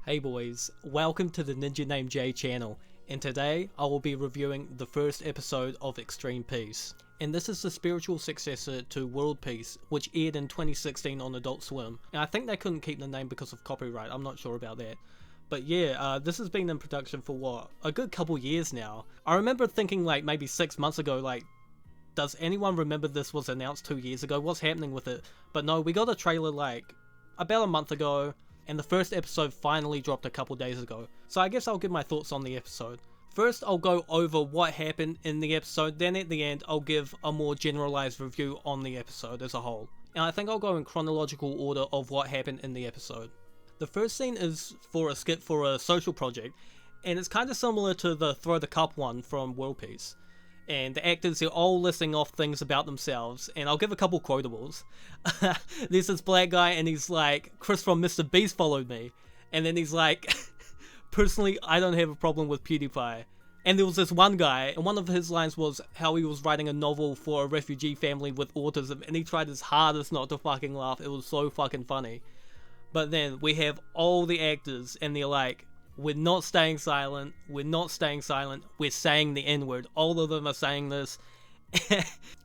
Hey boys, welcome to the NinjaNamedJay channel, and today I will be reviewing the first episode of Extreme Peace. And this is the spiritual successor to World Peace, which aired in 2016 on Adult Swim. And I think they couldn't keep the name because of copyright, I'm not sure about that. But yeah, this has been in production for what, a good couple years now. I remember thinking like maybe 6 months ago, like, does anyone remember this was announced 2 years ago? What's happening with it? But no, we got a trailer like about a month ago, and the first episode finally dropped a couple days ago. So I guess I'll give my thoughts on the episode. First, I'll go over what happened in the episode, then at the end, I'll give a more generalized review on the episode as a whole. And I think I'll go in chronological order of what happened in the episode. The first scene is for a skit for a social project, and it's kind of similar to the Throw the Cup one from World Peace. And the actors are all listing off things about themselves, and I'll give a couple quotables. There's this black guy, and he's like, Chris from Mr. Beast followed me. And then he's like, personally, I don't have a problem with PewDiePie. And there was this one guy, and one of his lines was how he was writing a novel for a refugee family with autism, and he tried his hardest not to fucking laugh. It was so fucking funny. But then we have all the actors, and they're like, we're not staying silent, we're not staying silent, we're saying the N-word. All of them are saying this.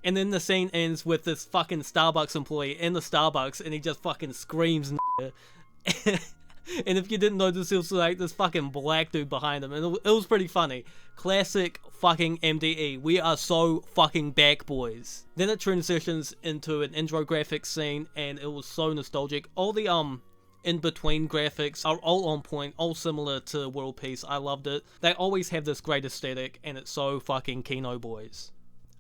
And then the scene ends with this fucking Starbucks employee in the Starbucks, and he just fucking screams And if you didn't notice, it was like this fucking black dude behind him, and it was pretty funny. Classic fucking MDE. We are so fucking back, boys. Then it transitions into an intro graphics scene, and it was so nostalgic. All the in-between graphics are all on point, all similar to World Peace. I loved it. They always have this great aesthetic, and it's so fucking kino, boys.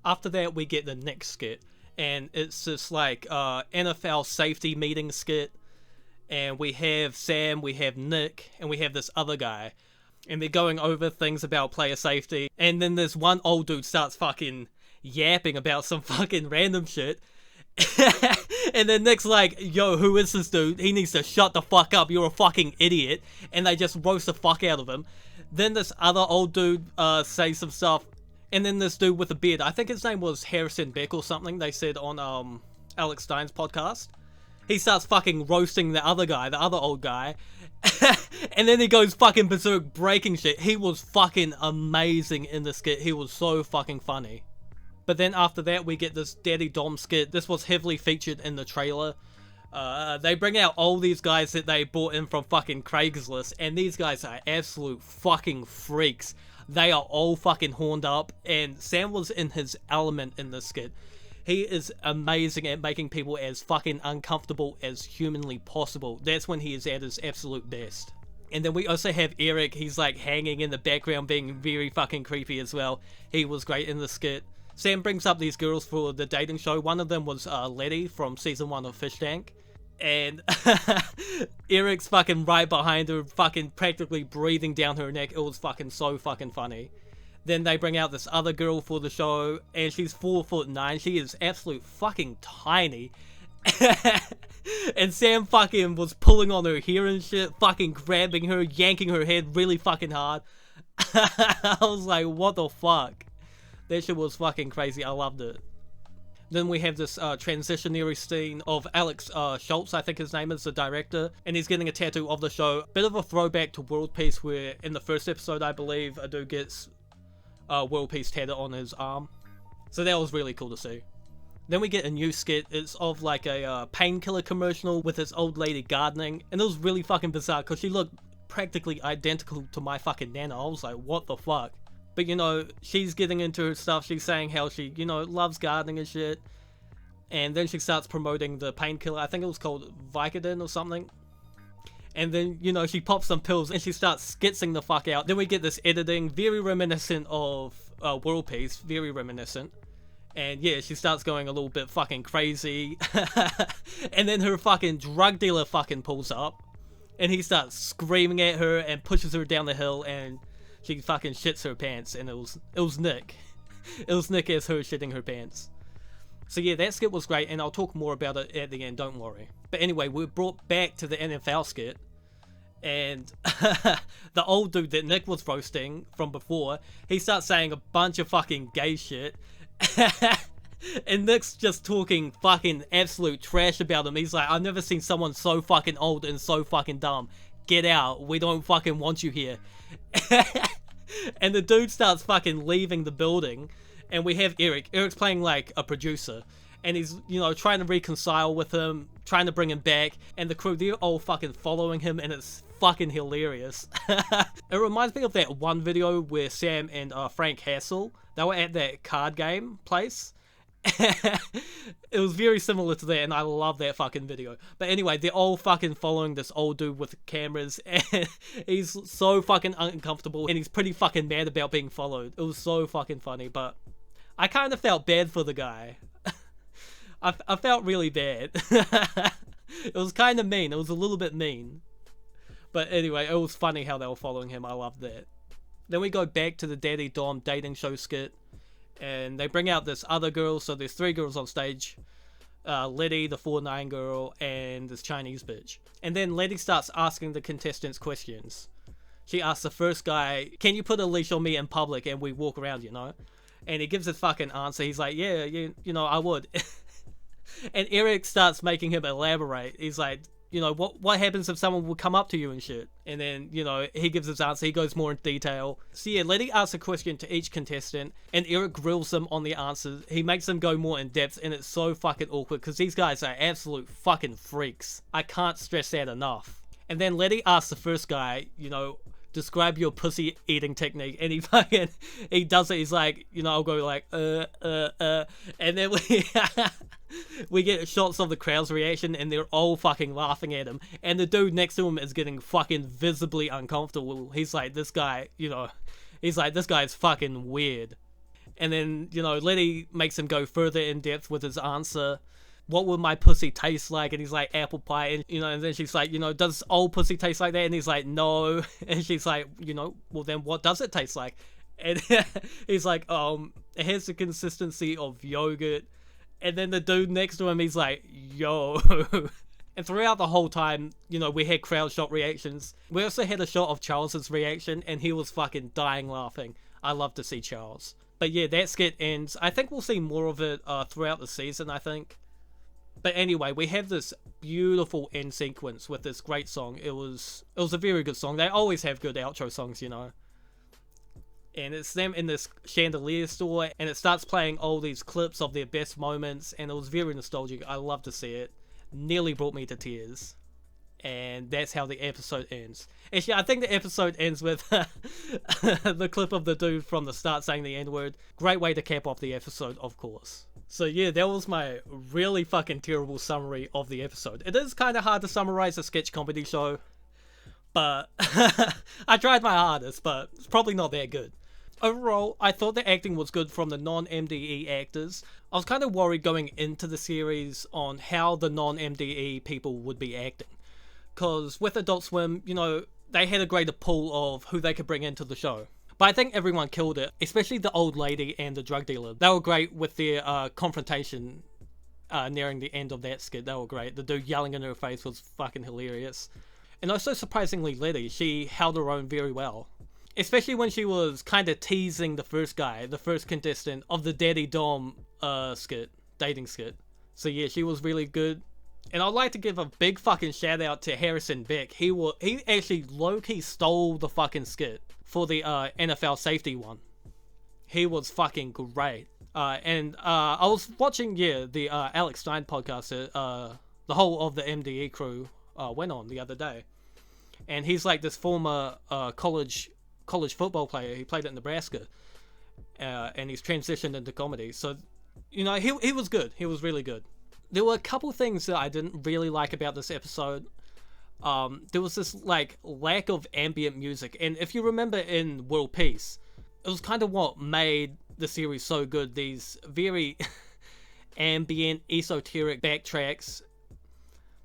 After that, we get the next skit, and it's this like NFL safety meeting skit, and we have Sam, we have Nick, and we have this other guy, and they're going over things about player safety, and then this one old dude starts fucking yapping about some fucking random shit. And then Nick's like, yo, who is this dude? He needs to shut the fuck up, you're a fucking idiot. And they just roast the fuck out of him. Then this other old dude says some stuff, and then this dude with a beard, I think his name was Harrison Beck or something, they said on Alex Stein's podcast. He starts fucking roasting the other guy, the other old guy. And then he goes fucking berserk breaking shit. He was fucking amazing in the skit. He was so fucking funny. But then after that, we get this Daddy Dom skit. This was heavily featured in the trailer. They bring out all these guys that they bought in from fucking Craigslist, and these guys are absolute fucking freaks. They are all fucking horned up, and Sam was in his element in this skit. He is amazing at making people as fucking uncomfortable as humanly possible. That's when he is at his absolute best. And then we also have Eric. He's like hanging in the background being very fucking creepy as well. He was great in the skit. Sam brings up these girls for the dating show. One of them was Letty from season 1 of Fish Tank. And Eric's fucking right behind her, fucking practically breathing down her neck. It was fucking so fucking funny. Then they bring out this other girl for the show, and she's 4'9". She is absolute fucking tiny. And Sam fucking was pulling on her hair and shit, fucking grabbing her, yanking her head really fucking hard. I was like, what the fuck? That shit was fucking crazy. I loved it. Then we have this transitionary scene of Alex Schultz, I think his name is, the director, and he's getting a tattoo of the show. Bit of a throwback to World Peace, where in the first episode, I believe, a dude gets World Peace tattooed on his arm. So that was really cool to see. Then we get a new skit. It's of like a painkiller commercial with this old lady gardening, and it was really fucking bizarre because she looked practically identical to my fucking nana. I was like, what the fuck? But, you know, she's getting into her stuff. She's saying how she, you know, loves gardening and shit. And then she starts promoting the painkiller. I think it was called Vicodin or something. And then, you know, she pops some pills and she starts skitzing the fuck out. Then we get this editing, very reminiscent of World Peace. Very reminiscent. And yeah, she starts going a little bit fucking crazy. And then her fucking drug dealer fucking pulls up. And he starts screaming at her and pushes her down the hill, and she fucking shits her pants, and it was Nick. It was Nick as her shitting her pants. So yeah, that skit was great, and I'll talk more about it at the end, don't worry. But anyway, we're brought back to the NFL skit, and the old dude that Nick was roasting from before, he starts saying a bunch of fucking gay shit. And Nick's just talking fucking absolute trash about him. He's like, I've never seen someone so fucking old and so fucking dumb. get out, we don't fucking want you here. And the dude starts fucking leaving the building, and we have Eric's playing like a producer, and he's, you know, trying to reconcile with him, trying to bring him back, and the crew, they're all fucking following him, and it's fucking hilarious. It reminds me of that one video where Sam and Frank Hassel, they were at that card game place. It was very similar to that, and I love that fucking video. But anyway, they're all fucking following this old dude with cameras, and he's so fucking uncomfortable, and he's pretty fucking mad about being followed. It was so fucking funny, but I kind of felt bad for the guy. I felt really bad. It was kind of mean. It was a little bit mean. But anyway, it was funny how they were following him. I loved that. Then we go back to the Daddy Dom dating show skit, and they bring out this other girl. So there's 3 girls on stage. Letty, the 4'9" girl, and this Chinese bitch. And then Letty starts asking the contestants questions. She asks the first guy, can you put a leash on me in public and we walk around, you know? And he gives his fucking answer. He's like, yeah, you know, I would. And Eric starts making him elaborate. He's like, you know, what happens if someone would come up to you and shit? And then, you know, he gives his answer. He goes more in detail. So yeah, Letty asks a question to each contestant, and Eric grills them on the answers. He makes them go more in depth, and it's so fucking awkward because these guys are absolute fucking freaks. I can't stress that enough. And then Letty asks the first guy, you know, describe your pussy eating technique, and he does it. He's like, you know, I'll go like and then we get shots of the crowd's reaction, and they're all fucking laughing at him, and the dude next to him is getting fucking visibly uncomfortable. He's like, this guy, you know, he's like, this guy's fucking weird. And then, you know, Letty makes him go further in depth with his answer. What would my pussy taste like? And he's like, apple pie. And, you know, and then she's like, you know, does old pussy taste like that? And he's like, no. And she's like, you know, well then what does it taste like? And he's like, it has the consistency of yogurt. And then the dude next to him, he's like, yo. And throughout the whole time, you know, we had crowd shot reactions. We also had a shot of Charles's reaction, and he was fucking dying laughing. I love to see Charles. But yeah, that skit ends. I think we'll see more of it throughout the season, I think. But anyway, we have this beautiful end sequence with this great song. It was a very good song. They always have good outro songs, you know. And it's them in this chandelier store, and it starts playing all these clips of their best moments, and it was very nostalgic. I love to see it. Nearly brought me to tears. And that's how the episode ends. Actually, I think the episode ends with the clip of the dude from the start saying the N-word. Great way to cap off the episode, of course. So yeah, that was my really fucking terrible summary of the episode. It is kind of hard to summarize a sketch comedy show, but I tried my hardest, but it's probably not that good. Overall, I thought the acting was good from the non-MDE actors. I was kind of worried going into the series on how the non-MDE people would be acting. Because with Adult Swim, you know, they had a greater pool of who they could bring into the show. But I think everyone killed it, especially the old lady and the drug dealer. They were great with their confrontation nearing the end of that skit. They were great. The dude yelling in her face was fucking hilarious. And also, surprisingly, Letty, she held her own very well. Especially when she was kind of teasing the first guy, the first contestant of the Daddy Dom skit, dating skit. So yeah, she was really good. And I'd like to give a big fucking shout out to Harrison Beck. He actually low-key stole the fucking skit for the NFL safety one. He was fucking great. And I was watching, the Alex Stein podcast the whole of the MDE crew went on the other day. And he's like this former college football player. He played at Nebraska. And he's transitioned into comedy. So, you know, he was good. He was really good. There were a couple things that I didn't really like about this episode. There was this, like, lack of ambient music. And if you remember in World Peace, it was kind of what made the series so good. These very ambient, esoteric backtracks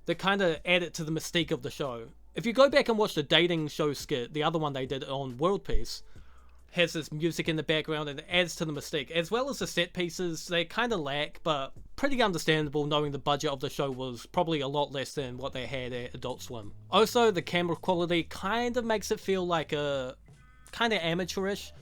that kind of added to the mystique of the show. If you go back and watch the dating show skit, the other one they did on World Peace, has this music in the background and it adds to the mystique. As well as the set pieces, they kind of lack, but pretty understandable knowing the budget of the show was probably a lot less than what they had at Adult Swim. Also, the camera quality kind of makes it feel like a kind of amateurish.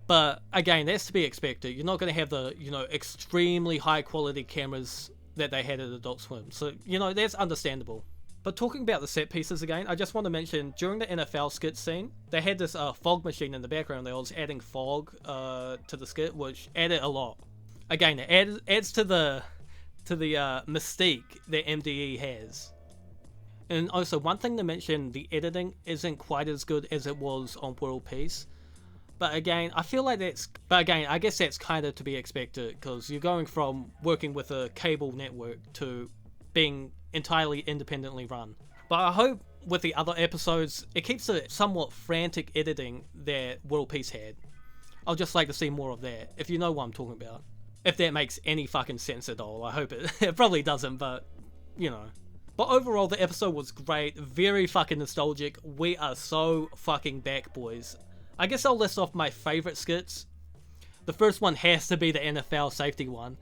But again, that's to be expected. You're not going to have the, you know, extremely high quality cameras that they had at Adult Swim. So, you know, that's understandable. But talking about the set pieces again, I just want to mention, during the NFL skit scene, they had this fog machine in the background. They was adding fog to the skit, which added a lot. Again, it adds to the mystique that MDE has. And also, one thing to mention, the editing isn't quite as good as it was on World Peace. But again, I feel like I guess that's kind of to be expected, because you're going from working with a cable network to being entirely independently run. But I hope with the other episodes, it keeps the somewhat frantic editing that World Peace had. I'd just like to see more of that, if you know what I'm talking about. If that makes any fucking sense at all. I hope it probably doesn't, but you know. But overall, the episode was great, very fucking nostalgic. We are so fucking back, boys. I guess I'll list off my favourite skits. The first one has to be the NFL safety one.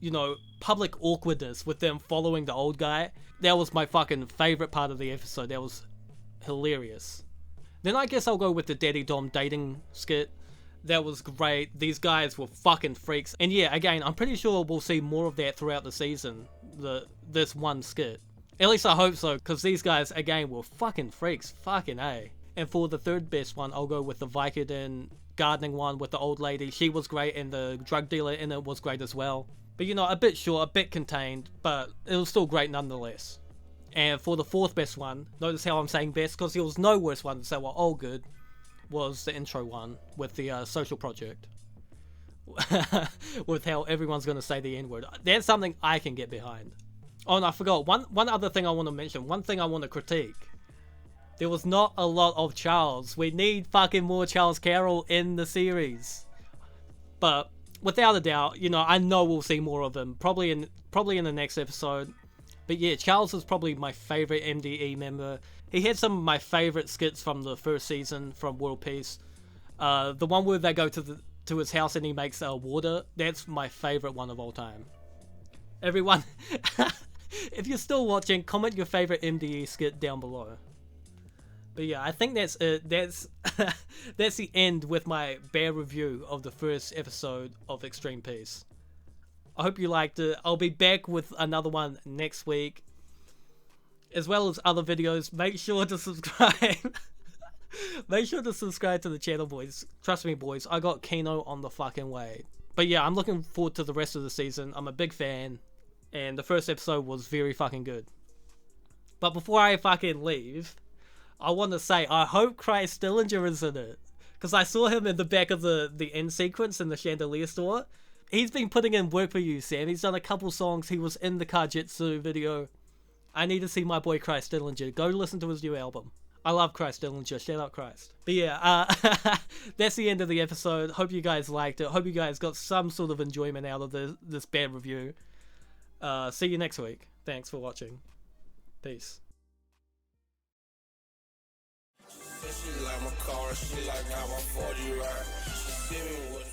You know, public awkwardness with them following the old guy. That was my fucking favourite part of the episode. That was hilarious. Then I guess I'll go with the Daddy Dom dating skit. That was great. These guys were fucking freaks. And yeah, again, I'm pretty sure we'll see more of that throughout the season. This one skit. At least I hope so, because these guys, again, were fucking freaks. Fucking A. And for the third best one, I'll go with the Vicodin gardening one with the old lady. She was great, and the drug dealer in it was great as well. But you know, a bit short, a bit contained, but it was still great nonetheless. And for the fourth best one, notice how I'm saying best, because there was no worse ones that were all good, was the intro one with the social project. With how everyone's going to say the N-word. That's something I can get behind. Oh, and I forgot, one other thing I want to mention, one thing I want to critique. There was not a lot of Charles. We need fucking more Charles Carroll in the series. But without a doubt, you know, I know we'll see more of him, probably in the next episode. But yeah, Charles is probably my favourite MDE member. He had some of my favourite skits from the first season from World Peace. The one where they go to his house and he makes water, that's my favourite one of all time. Everyone, if you're still watching, comment your favourite MDE skit down below. But yeah, I think that's it. That's the end with my bare review of the first episode of Extreme Peace. I hope you liked it. I'll be back with another one next week, as well as other videos. Make sure to subscribe. Make sure to subscribe to the channel, boys. Trust me, boys, I got Kino on the fucking way. But yeah, I'm looking forward to the rest of the season. I'm a big fan, and the first episode was very fucking good. But before I fucking leave, I want to say, I hope Christ Dillinger is in it. Because I saw him in the back of the end sequence in the chandelier store. He's been putting in work for you, Sam. He's done a couple songs. He was in the Kajitsu video. I need to see my boy Christ Dillinger. Go listen to his new album. I love Christ Dillinger. Shout out Christ. But yeah, that's the end of the episode. Hope you guys liked it. Hope you guys got some sort of enjoyment out of this bad review. See you next week. Thanks for watching. Peace. She like my car, she like how my 40 ride. She see me with